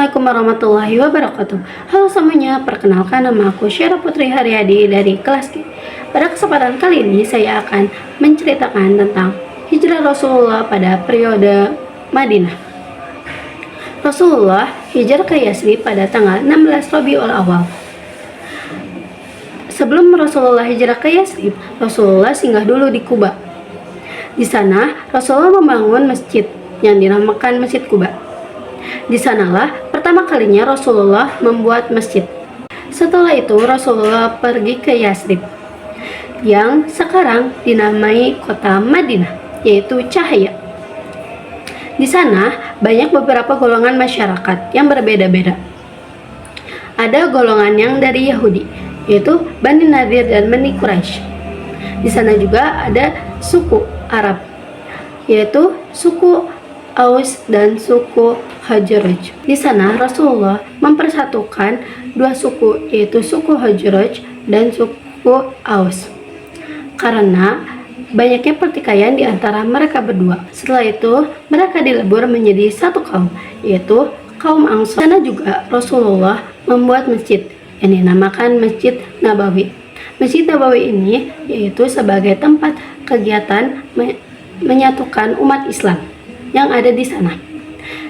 Assalamualaikum warahmatullahi wabarakatuh. Halo semuanya, perkenalkan nama aku Syara Putri Haryadi dari kelas G. Pada kesempatan kali ini saya akan menceritakan tentang hijrah Rasulullah pada periode Madinah. Rasulullah hijrah ke Yasrib pada tanggal 16 Rabiul Awal. Sebelum Rasulullah hijrah ke Yasrib, Rasulullah singgah dulu di Kuba. Di sana Rasulullah membangun masjid yang dinamakan Masjid Kuba. Di sanalah pertama kalinya Rasulullah membuat masjid. Setelah itu Rasulullah pergi ke Yasrib yang sekarang dinamai kota Madinah, yaitu Cahaya. Di sana banyak beberapa golongan masyarakat yang berbeda-beda. Ada golongan yang dari Yahudi, yaitu Bani Nadir dan Bani Quraisy. Di sana juga ada suku Arab, yaitu suku Aus dan suku Khazraj. Di sana Rasulullah mempersatukan dua suku, yaitu suku Khazraj dan suku Aus, karena banyaknya pertikaian di antara mereka berdua. Setelah itu mereka dilebur menjadi satu kaum, yaitu kaum Ansor. Di sana juga Rasulullah membuat masjid yang dinamakan Masjid Nabawi. Masjid Nabawi ini yaitu sebagai tempat kegiatan menyatukan umat Islam yang ada di sana.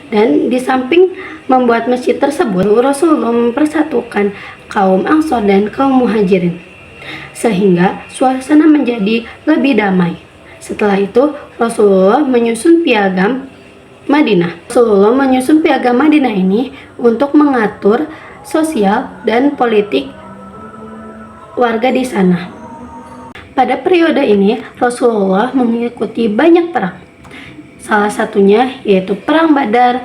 Dan di samping membuat masjid tersebut, Rasulullah mempersatukan kaum Ansor dan kaum Muhajirin, sehingga suasana menjadi lebih damai. Setelah itu Rasulullah menyusun piagam Madinah. Rasulullah menyusun piagam Madinah ini untuk mengatur sosial dan politik warga di sana. Pada periode ini Rasulullah mengikuti banyak perang. Salah satunya yaitu Perang Badar,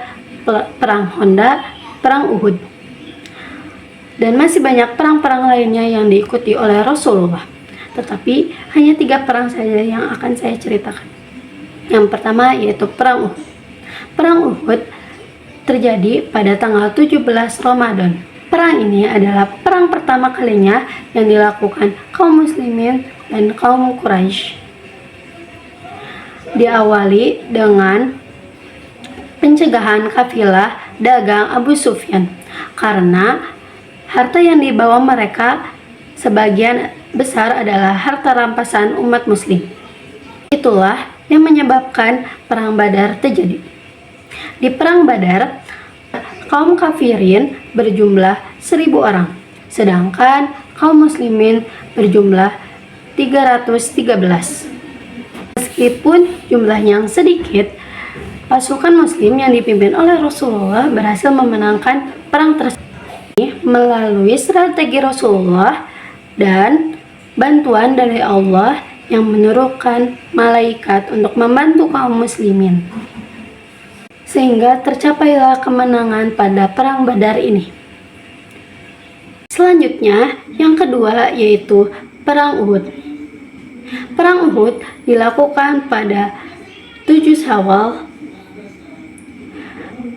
Perang Honda, Perang Uhud. Dan masih banyak perang-perang lainnya yang diikuti oleh Rasulullah. Tetapi hanya 3 perang saja yang akan saya ceritakan. Yang pertama yaitu Perang Uhud. Perang Uhud terjadi pada tanggal 17 Ramadan. Perang ini adalah perang pertama kalinya yang dilakukan kaum muslimin dan kaum Quraisy. Diawali dengan pencegahan kafilah dagang Abu Sufyan, karena harta yang dibawa mereka sebagian besar adalah harta rampasan umat muslim. Itulah yang menyebabkan Perang Badar terjadi. Di Perang Badar, kaum kafirin berjumlah 1000 orang, sedangkan kaum muslimin berjumlah 313. Meskipun jumlahnya yang sedikit, pasukan muslim yang dipimpin oleh Rasulullah berhasil memenangkan perang tersebut melalui strategi Rasulullah dan bantuan dari Allah yang menurunkan malaikat untuk membantu kaum muslimin, sehingga tercapailah kemenangan pada Perang Badar ini. Selanjutnya, yang kedua yaitu Perang Uhud. Perang Uhud dilakukan pada 7 Syawal,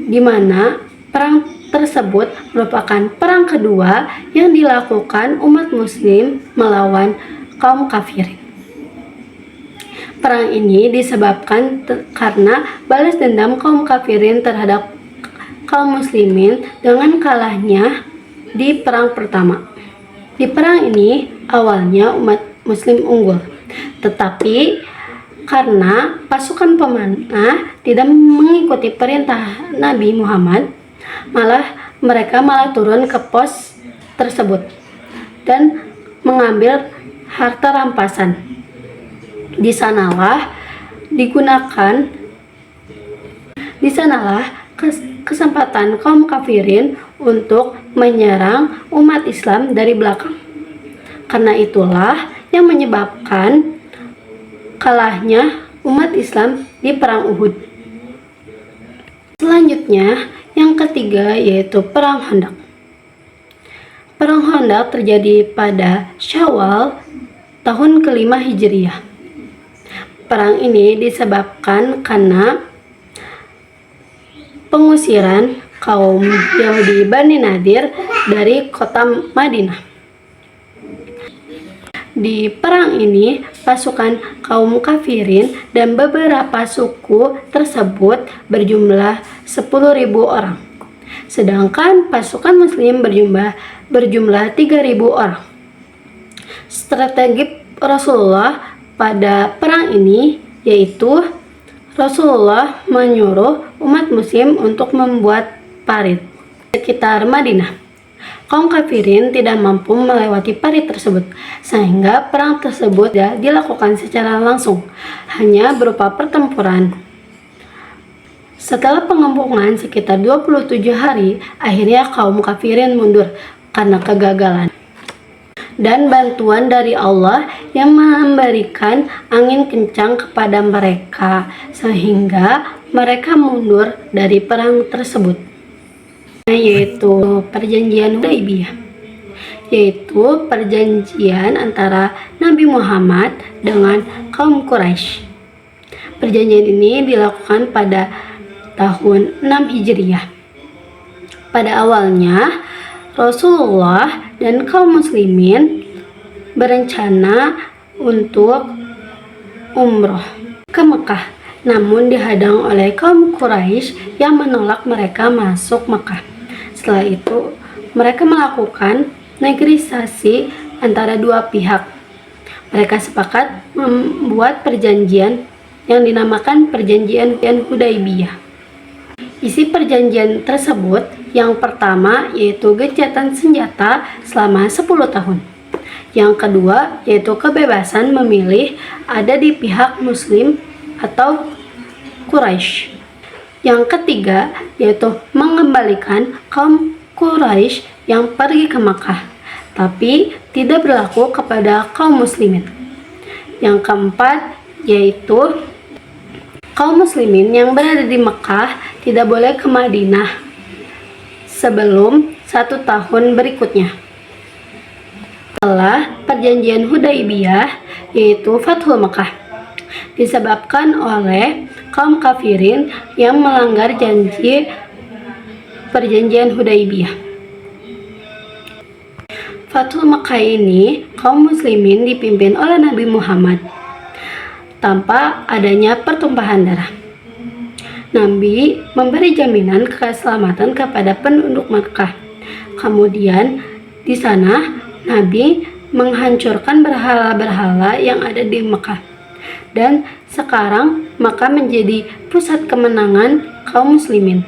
di mana perang tersebut merupakan perang kedua yang dilakukan umat muslim melawan kaum kafirin. Perang ini disebabkan karena balas dendam kaum kafirin terhadap kaum muslimin dengan kalahnya di perang pertama. Di perang ini awalnya umat muslim unggul, tetapi karena pasukan pemanah tidak mengikuti perintah Nabi Muhammad, mereka malah turun ke pos tersebut dan mengambil harta rampasan. Di sanalah kesempatan kaum kafirin untuk menyerang umat Islam dari belakang. Karena itulah yang menyebabkan kalahnya umat Islam di Perang Uhud. Selanjutnya, yang ketiga yaitu Perang Khandaq. Perang Khandaq terjadi pada Syawal tahun ke-5 Hijriah. Perang ini disebabkan karena pengusiran kaum Yahudi Bani Nadir dari kota Madinah. Di perang ini, pasukan kaum kafirin dan beberapa suku tersebut berjumlah 10.000 orang. sedangkan pasukan muslim berjumlah 3.000 orang. Strategi Rasulullah pada perang ini yaitu Rasulullah menyuruh umat muslim untuk membuat parit sekitar Madinah. Kaum kafirin tidak mampu melewati parit tersebut, sehingga perang tersebut tidak dilakukan secara langsung, hanya berupa pertempuran. Setelah pengempungan sekitar 27 hari, akhirnya kaum kafirin mundur karena kegagalan. Dan bantuan dari Allah yang memberikan angin kencang kepada mereka, sehingga mereka mundur dari perang tersebut, yaitu perjanjian Hudaybiyah, yaitu perjanjian antara Nabi Muhammad dengan kaum Quraisy. Perjanjian ini dilakukan pada tahun 6 Hijriah. Pada awalnya, Rasulullah dan kaum muslimin berencana untuk umroh ke Mekah, namun dihadang oleh kaum Quraisy yang menolak mereka masuk Mekah. Setelah itu, mereka melakukan negosiasi antara dua pihak. Mereka sepakat membuat perjanjian yang dinamakan Perjanjian Hudaybiyah. Isi perjanjian tersebut yang pertama yaitu gencatan senjata selama 10 tahun. Yang kedua yaitu kebebasan memilih ada di pihak muslim atau Quraisy. Yang ketiga yaitu mengembalikan kaum Quraisy yang pergi ke Makkah, tapi tidak berlaku kepada kaum muslimin. Yang keempat yaitu kaum muslimin yang berada di Mekah tidak boleh ke Madinah sebelum 1 tahun berikutnya. Setelah perjanjian Hudaybiyah yaitu Fathul Mekah, disebabkan oleh kaum kafirin yang melanggar janji perjanjian Hudaybiyah. Fathul Mekah ini kaum muslimin dipimpin oleh Nabi Muhammad tanpa adanya pertumpahan darah. Nabi memberi jaminan keselamatan kepada penduduk Makkah. Kemudian di sana Nabi menghancurkan berhala-berhala yang ada di Makkah. Dan sekarang Makkah menjadi pusat kemenangan kaum muslimin.